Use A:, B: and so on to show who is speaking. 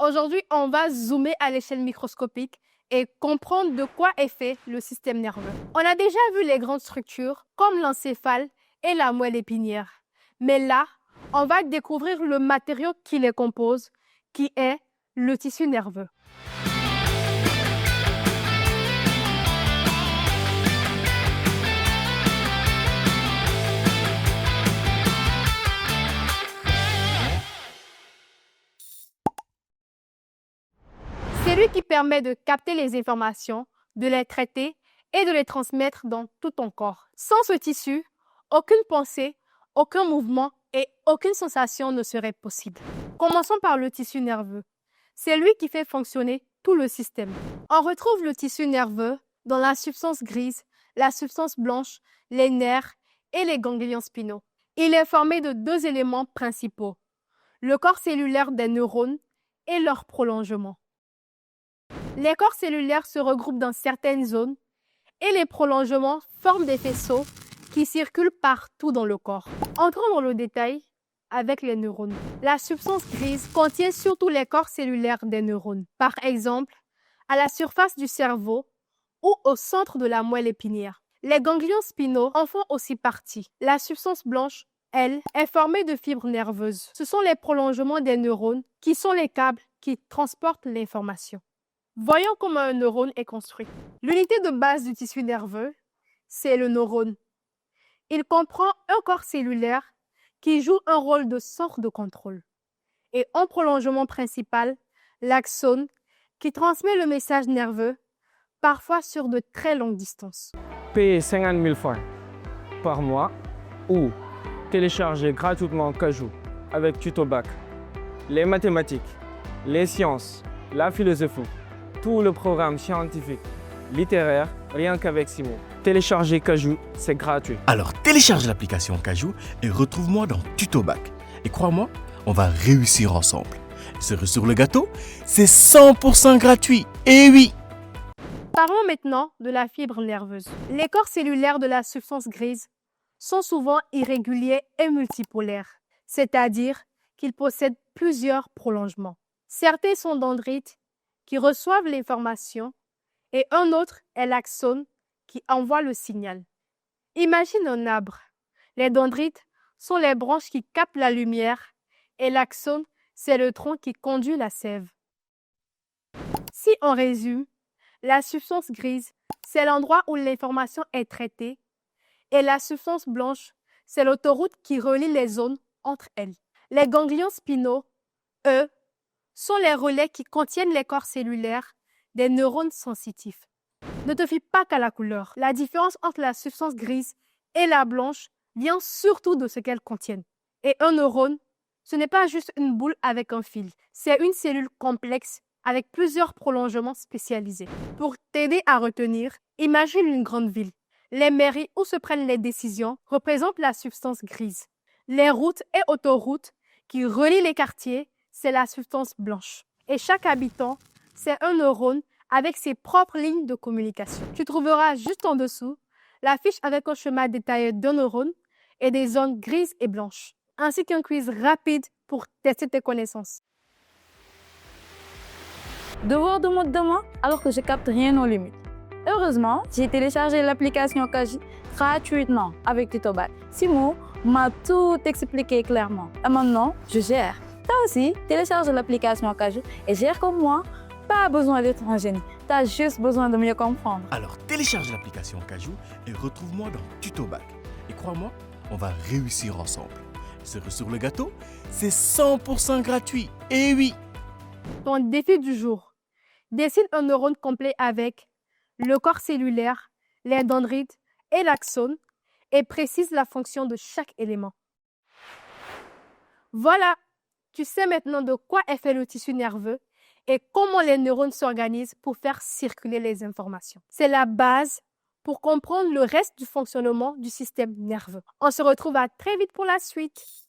A: Aujourd'hui, on va zoomer à l'échelle microscopique et comprendre de quoi est fait le système nerveux. On a déjà vu les grandes structures comme l'encéphale et la moelle épinière. Mais là, on va découvrir le matériau qui les compose, qui est le tissu nerveux. C'est lui qui permet de capter les informations, de les traiter et de les transmettre dans tout ton corps. Sans ce tissu, aucune pensée, aucun mouvement et aucune sensation ne serait possible. Commençons par le tissu nerveux. C'est lui qui fait fonctionner tout le système. On retrouve le tissu nerveux dans la substance grise, la substance blanche, les nerfs et les ganglions spinaux. Il est formé de deux éléments principaux, le corps cellulaire des neurones et leur prolongement. Les corps cellulaires se regroupent dans certaines zones et les prolongements forment des faisceaux qui circulent partout dans le corps. Entrons dans le détail avec les neurones. La substance grise contient surtout les corps cellulaires des neurones. Par exemple, à la surface du cerveau ou au centre de la moelle épinière. Les ganglions spinaux en font aussi partie. La substance blanche, elle, est formée de fibres nerveuses. Ce sont les prolongements des neurones qui sont les câbles qui transportent l'information. Voyons comment un neurone est construit. L'unité de base du tissu nerveux, c'est le neurone. Il comprend un corps cellulaire qui joue un rôle de centre de contrôle. Et un prolongement principal, l'axone, qui transmet le message nerveux, parfois sur de très longues distances.
B: Payer 50 000 francs par mois ou télécharger gratuitement Kajou avec TutoBac. Les mathématiques, les sciences, la philosophie, tout le programme scientifique, littéraire, rien qu'avec 6 mots. Télécharger Kajou, c'est gratuit.
C: Alors télécharge l'application Kajou et retrouve-moi dans TutoBac. Et crois-moi, on va réussir ensemble. Cerise sur le gâteau, c'est 100% gratuit. Et oui!
A: Parlons maintenant de la fibre nerveuse. Les corps cellulaires de la substance grise sont souvent irréguliers et multipolaires, c'est-à-dire qu'ils possèdent plusieurs prolongements. Certains sont dendrites qui reçoivent l'information et un autre est l'axone qui envoie le signal. Imagine un arbre. Les dendrites sont les branches qui captent la lumière et l'axone, c'est le tronc qui conduit la sève. Si on résume, la substance grise, c'est l'endroit où l'information est traitée et la substance blanche, c'est l'autoroute qui relie les zones entre elles. Les ganglions spinaux, eux, sont les relais qui contiennent les corps cellulaires des neurones sensitifs. Ne te fie pas qu'à la couleur. La différence entre la substance grise et la blanche vient surtout de ce qu'elles contiennent. Et un neurone, ce n'est pas juste une boule avec un fil. C'est une cellule complexe avec plusieurs prolongements spécialisés. Pour t'aider à retenir, imagine une grande ville. Les mairies où se prennent les décisions représentent la substance grise. Les routes et autoroutes qui relient les quartiers, c'est la substance blanche. Et chaque habitant, c'est un neurone avec ses propres lignes de communication. Tu trouveras juste en dessous la fiche avec un schéma détaillé d'un neurone et des zones grises et blanches, ainsi qu'un quiz rapide pour tester tes connaissances.
D: Devoir de mode demain alors que je capte rien aux limites. Heureusement, j'ai téléchargé l'application Kajou gratuitement avec TutoBac. Simon m'a tout expliqué clairement. Et maintenant, je gère. Toi aussi, télécharge l'application Kajou et gère comme moi. Pas besoin d'être un génie, tu as juste besoin de mieux comprendre.
C: Alors télécharge l'application Kajou et retrouve-moi dans TutoBac. Et crois-moi, on va réussir ensemble. Cerise sur le gâteau, c'est 100% gratuit. Et oui!
A: Ton défi du jour. Dessine un neurone complet avec le corps cellulaire, les dendrites et l'axone et précise la fonction de chaque élément. Voilà, tu sais maintenant de quoi est fait le tissu nerveux et comment les neurones s'organisent pour faire circuler les informations. C'est la base pour comprendre le reste du fonctionnement du système nerveux. On se retrouve à très vite pour la suite.